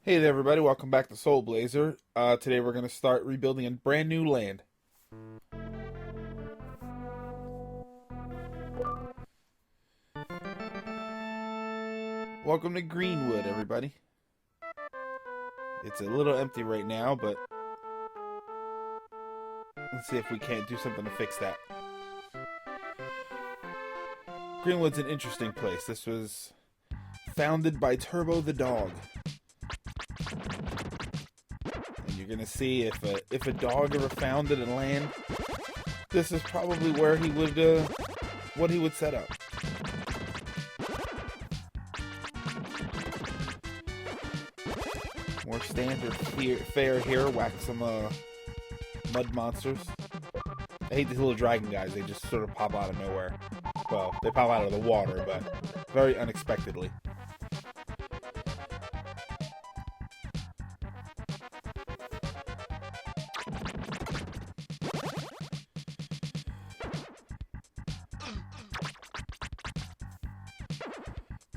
Hey there, everybody. Welcome back to Soul Blazer. Today we're going to start rebuilding a brand new land. Welcome to Greenwood, everybody. It's a little empty right now, but let's see if we can't do something to fix that. Greenwood's an interesting place. This was founded by Turbo the dog. And you're going to see if a dog ever founded a land, this is probably where he would, what he would set up. More standard fare here. Whack some mud monsters. I hate these little dragon guys. They just sort of pop out of nowhere. Well, they pop out of the water, but very unexpectedly.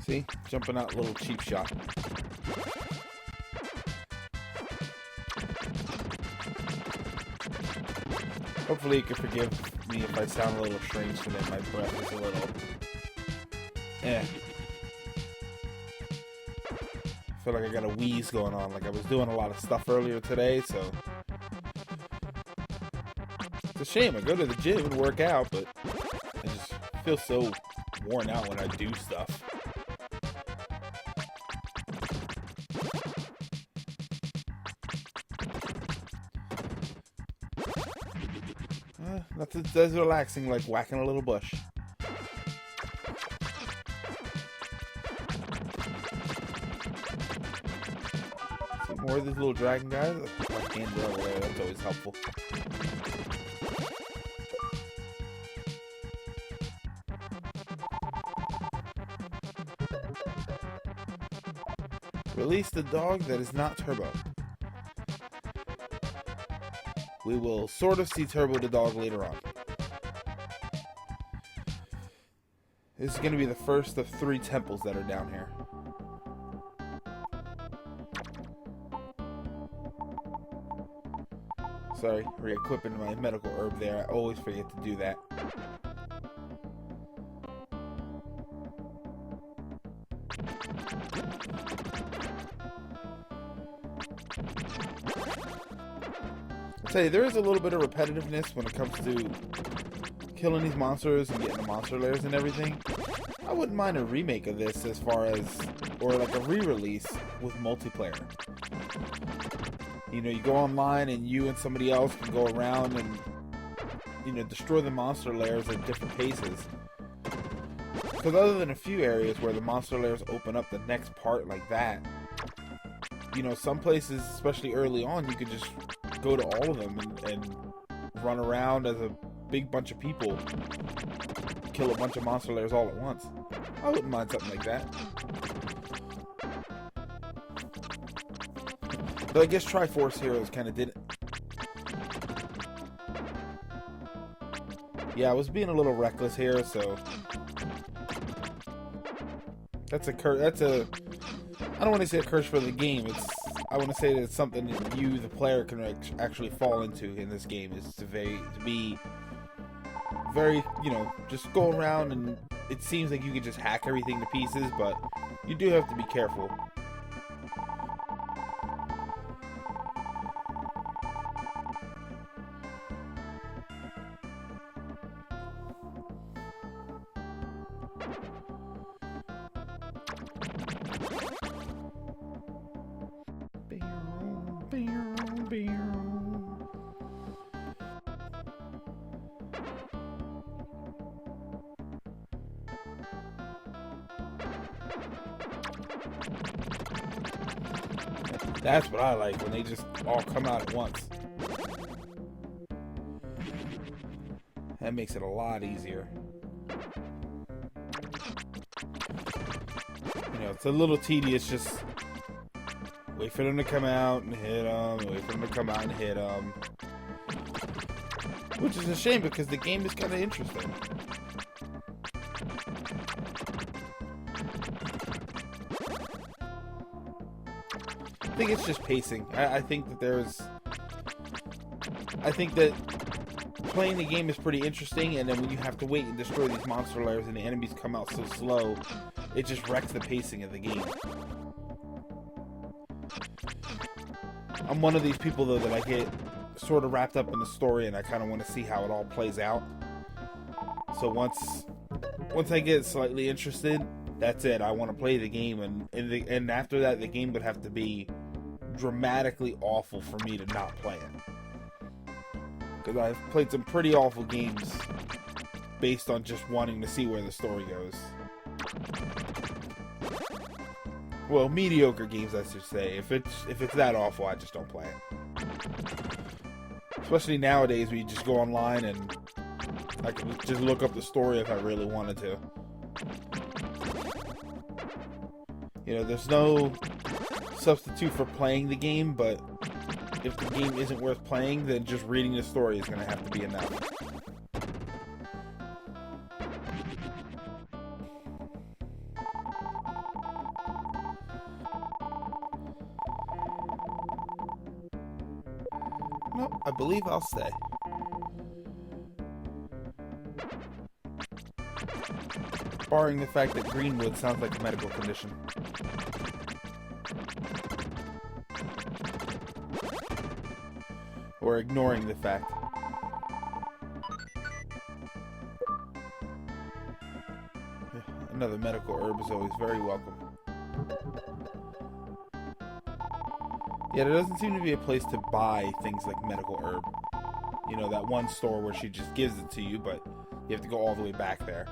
See? Jumping out, little cheap shot. Hopefully you can forgive me if I sound a little strange today. My breath is a little... I feel like I got a wheeze going on. Like I was doing a lot of stuff earlier today, so... It's a shame. I go to the gym and work out, but I just feel so worn out when I do stuff. Nothing as relaxing like whacking a little bush. See more of these little dragon guys? My hand over there, that's always helpful. Release the dog that is not Turbo. We will sort of see Turbo the dog later on. This is going to be the first of 3 temples that are down here. Sorry, re-equipping my medical herb there. I always forget to do that. I'll tell you, there is a little bit of repetitiveness when it comes to killing these monsters and getting the monster layers and everything. I wouldn't mind a remake of this as far as, or like a re-release with multiplayer. You know, you go online and you and somebody else can go around and, you know, destroy the monster layers at different paces. Because other than a few areas where the monster layers open up the next part like that, you know, some places, especially early on, you could just go to all of them and run around as a big bunch of people, kill a bunch of monster layers all at once. I wouldn't mind something like that. But I guess Triforce Heroes kind of did it. Yeah, I was being a little reckless here, so that's a curse. That's a, I don't want to say a curse for the game. I want to say that it's something that you, the player, can actually fall into in this game. Is to be very, you know, just go around and it seems like you can just hack everything to pieces, but you do have to be careful. That's what I like, when they just all come out at once. That makes it a lot easier. You know, it's a little tedious, just wait for them to come out and hit them, wait for them to come out and hit them. Which is a shame because the game is kind of interesting. think it's just pacing. I think that playing the game is pretty interesting, and then when you have to wait and destroy these monster lairs and the enemies come out so slow, it just wrecks the pacing of the game. I'm one of these people, though, that I get sort of wrapped up in the story, and I kind of want to see how it all plays out. So once I get slightly interested, that's it. I want to play the game, and after that, the game would have to be dramatically awful for me to not play it. Because I've played some pretty awful games based on just wanting to see where the story goes. Well, mediocre games, I should say. If it's that awful, I just don't play it. Especially nowadays, where you just go online and I can just look up the story if I really wanted to. You know, there's no substitute for playing the game, but if the game isn't worth playing, then just reading the story is going to have to be enough. No, I believe I'll stay. Barring the fact that Greenwood sounds like a medical condition. Or ignoring the fact. Another medical herb is always very welcome. Yeah, there doesn't seem to be a place to buy things like medical herb. You know, that one store where she just gives it to you, but you have to go all the way back there.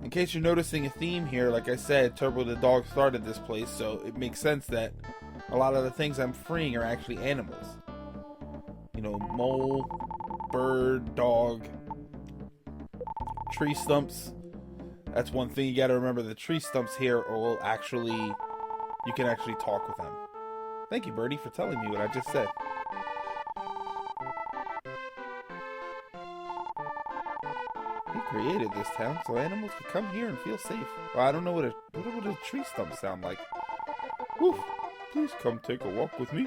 In case you're noticing a theme here, like I said, Turbo the dog started this place, so it makes sense that a lot of the things I'm freeing are actually animals. You know, mole, bird, dog, tree stumps. That's one thing you gotta remember. The tree stumps here will actually, you can actually talk with them. Thank you, Birdie, for telling me what I just said. He created this town so animals could come here and feel safe. Well, I don't know what a tree stump sound like. Woof! Please come take a walk with me.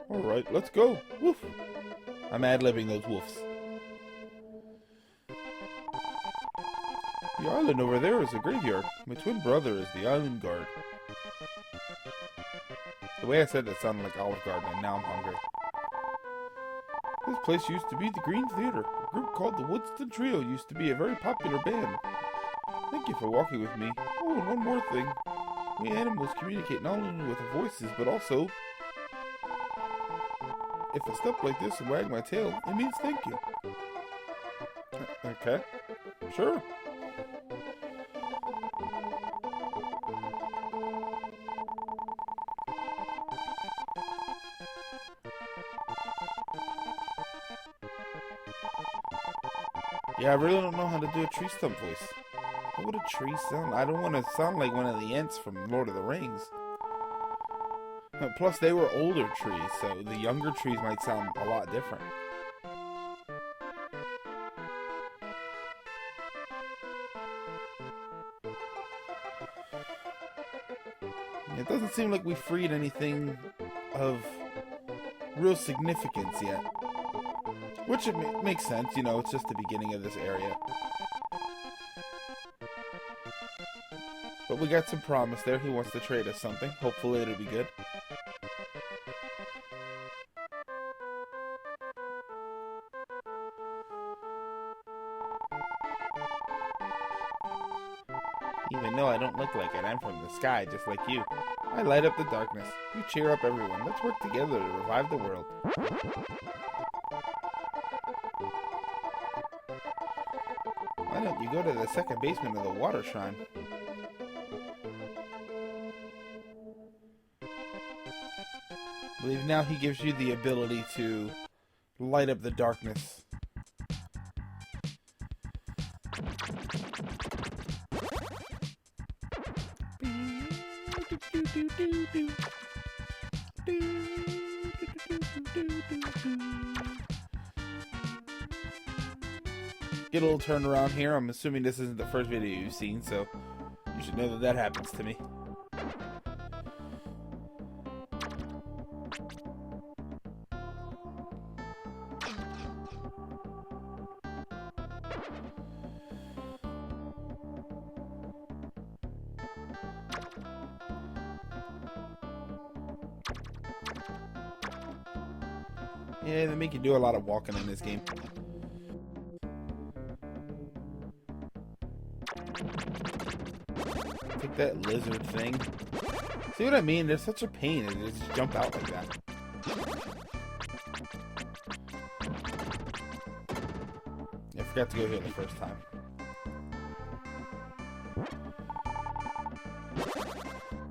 Alright, let's go. Woof! I'm ad-libbing those woofs. The island over there is a graveyard. My twin brother is the island guard. The way I said that sounded like Olive Garden, and now I'm hungry. This place used to be the Green Theater. A group called the Woodston Trio used to be a very popular band. Thank you for walking with me. Oh, and one more thing. We animals communicate not only with our voices, but also, if I step like this and wag my tail, it means thank you. Okay. Sure. Yeah, I really don't know how to do a tree stump voice. What would a tree sound? I don't want to sound like one of the Ents from Lord of the Rings. Plus, they were older trees, so the younger trees might sound a lot different. It doesn't seem like we freed anything of real significance yet. Which it makes sense, you know, it's just the beginning of this area. But we got some promise there. He wants to trade us something. Hopefully it'll be good. Even though I don't look like it, I'm from the sky just like you. I light up the darkness. You cheer up everyone. Let's work together to revive the world. Why don't you go to the second basement of the water shrine? I believe now he gives you the ability to light up the darkness. Get a little turnaround here. I'm assuming this isn't the first video you've seen, so You should know that that happens to me. Yeah, they make you do a lot of walking in this game. Take that lizard thing. See what I mean? They're such a pain. They just jump out like that. I forgot to go here the first time.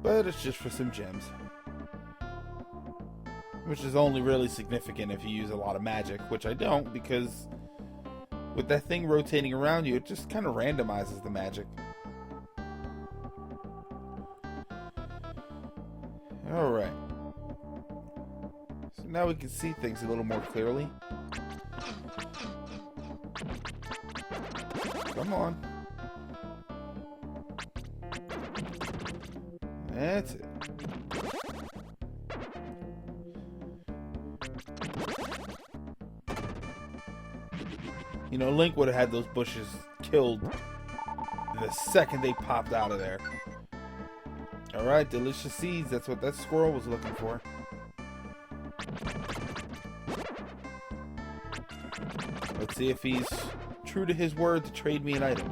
But it's just for some gems. Which is only really significant if you use a lot of magic, which I don't, because with that thing rotating around you, it just kind of randomizes the magic. Alright. So now we can see things a little more clearly. Come on. That's it. You know, Link would have had those bushes killed the second they popped out of there. Alright, delicious seeds. That's what that squirrel was looking for. Let's see if he's true to his word to trade me an item.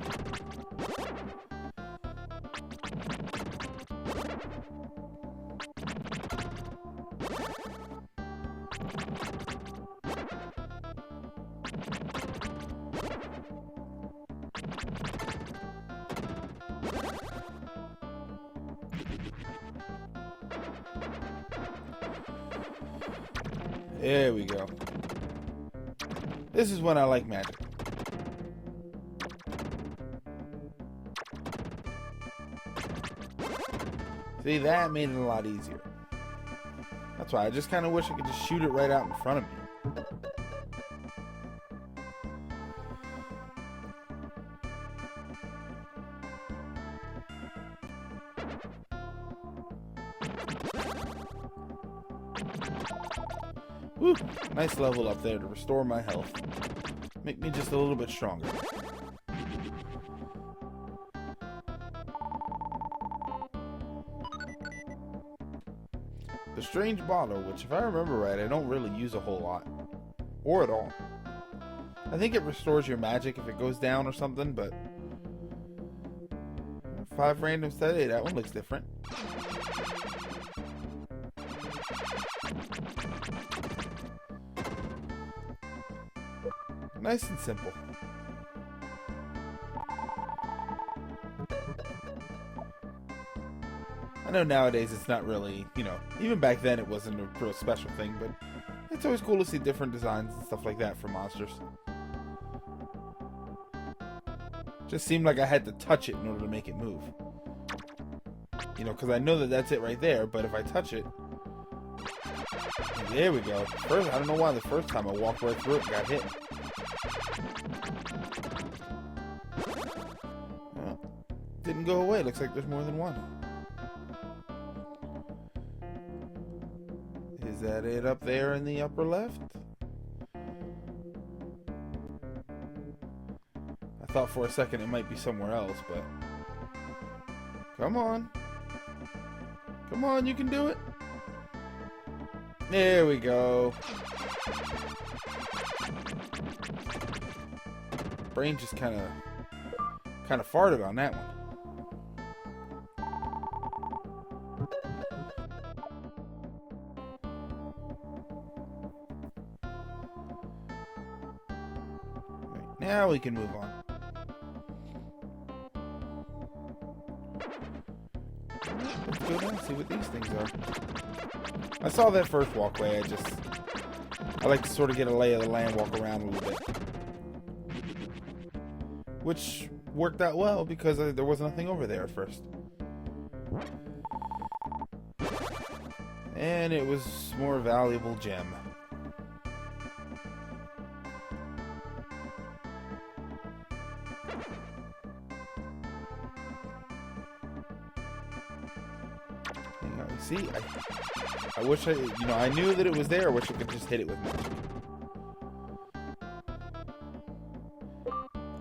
There we go. This is when I like magic. See, that made it a lot easier. That's why I just kind of wish I could just shoot it right out in front of me. Woo! Nice level up there to restore my health. Make me just a little bit stronger. The strange bottle, which if I remember right, I don't really use a whole lot. Or at all. I think it restores your magic if it goes down or something, but 5 randoms today, that one looks different. Nice and simple. I know nowadays it's not really, you know, even back then it wasn't a real special thing, but it's always cool to see different designs and stuff like that for monsters. Just seemed like I had to touch it in order to make it move. You know, because I know that that's it right there, but if I touch it... There we go. First, I don't know why the first time I walked right through it and got hit. Well, didn't go away. Looks like there's more than one. Is that it up there in the upper left? I thought for a second it might be somewhere else, but... Come on. Come on, you can do it. There we go. Brain just kind of farted on that one. Right, now we can move on. Let's go down and see what these things are. I saw that first walkway. I like to sort of get a lay of the land, walk around a little bit. Which worked out well because there was nothing over there at first. And it was more valuable gem. See, I wish I knew that it was there. I wish I could just hit it with magic.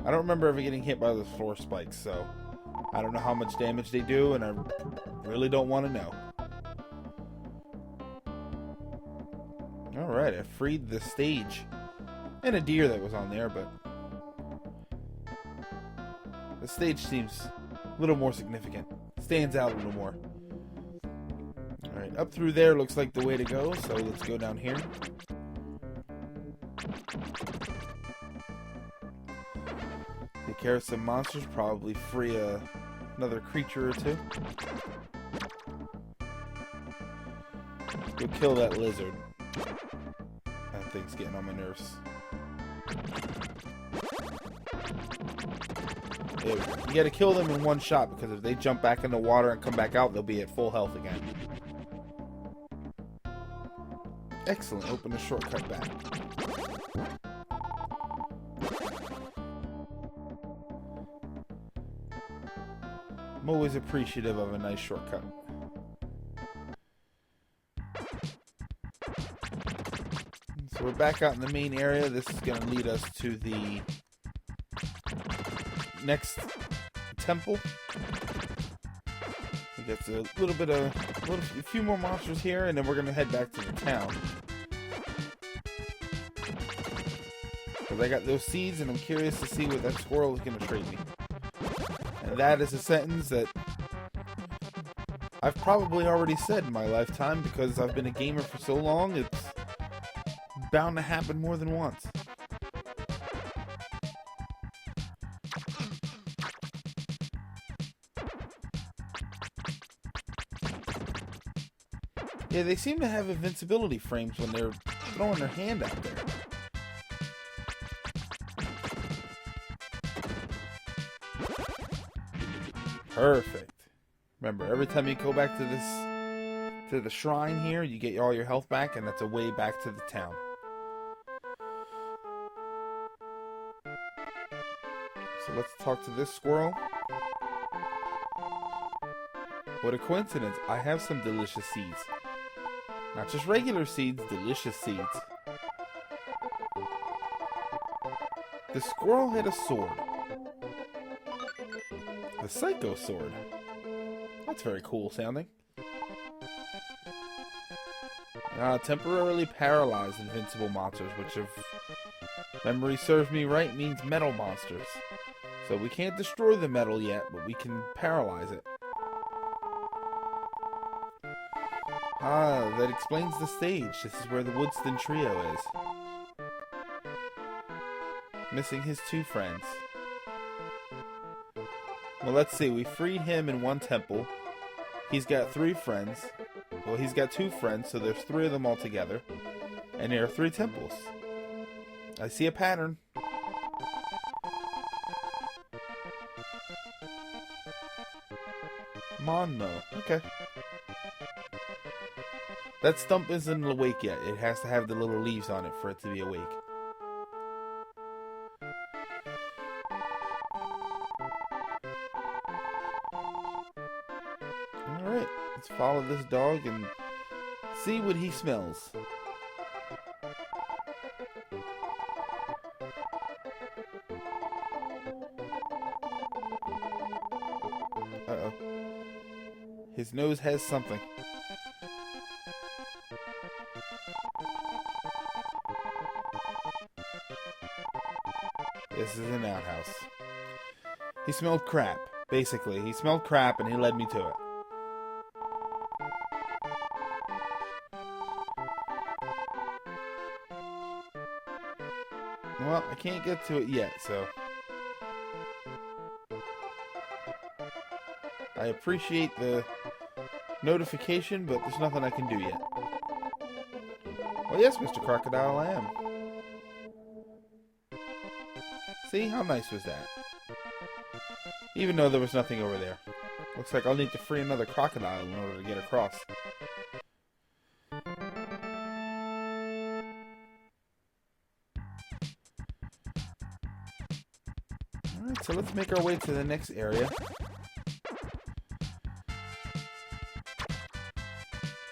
I don't remember ever getting hit by those floor spikes, so I don't know how much damage they do, and I really don't want to know. Alright, I freed the stage. And a deer that was on there, but the stage seems a little more significant. Stands out a little more. Alright, up through there looks like the way to go, so let's go down here. Take care of some monsters, probably free another creature or two. Go kill that lizard. That thing's getting on my nerves. Yeah, you gotta kill them in one shot, because if they jump back in the water and come back out, they'll be at full health again. Excellent. Open the shortcut back. I'm always appreciative of a nice shortcut. So we're back out in the main area. This is going to lead us to the next temple. We got a few more monsters here, and then we're going to head back to the town. Because I got those seeds, and I'm curious to see what that squirrel is going to trade me. And that is a sentence that I've probably already said in my lifetime, because I've been a gamer for so long, it's bound to happen more than once. Yeah, they seem to have invincibility frames when they're throwing their hand out there. Perfect. Remember, every time you go back to the shrine here, you get all your health back, and that's a way back to the town. So let's talk to this squirrel. What a coincidence. I have some delicious seeds. Not just regular seeds, delicious seeds. The squirrel had a sword. The Psycho Sword. That's very cool sounding. Temporarily paralyzed invincible monsters, which if memory serves me right means metal monsters. So we can't destroy the metal yet, but we can paralyze it. That explains the stage. This is where the Woodston Trio is. Missing his two friends. Well, let's see. We freed him in one temple. He's got 3 friends. Well, he's got 2 friends, so there's 3 of them all together. And there are 3 temples. I see a pattern. Monmo. Okay. That stump isn't awake yet. It has to have the little leaves on it for it to be awake. Alright, let's follow this dog and see what he smells. Uh-oh. His nose has something. This is an outhouse. He smelled crap, basically. He smelled crap and he led me to it. Well, I can't get to it yet, so I appreciate the notification, but there's nothing I can do yet. Well, yes, Mr. Crocodile, I am. See, how nice was that? Even though there was nothing over there. Looks like I'll need to free another crocodile in order to get across. Alright, so let's make our way to the next area.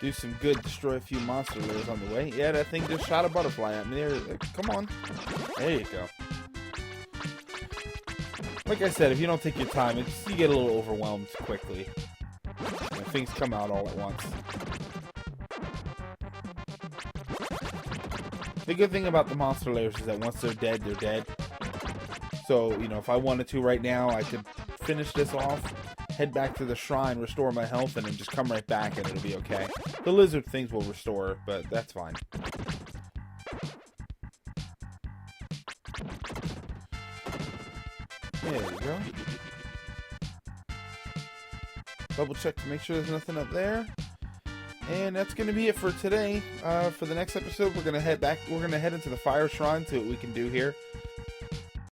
do some good, destroy a few monster lairs on the way. Yeah, that thing just shot a butterfly at me there. Come on. There you go. Like I said, if you don't take your time, you get a little overwhelmed quickly. Things come out all at once. The good thing about the monster lairs is that once they're dead, they're dead. So, you know, if I wanted to right now, I could finish this off, head back to the shrine, restore my health, and then just come right back and it'll be okay. The lizard things will restore, but that's fine. There we go. Double check to make sure there's nothing up there. And that's going to be it for today. For the next episode, we're going to head back. We're going to head into the fire shrine, see what we can do here.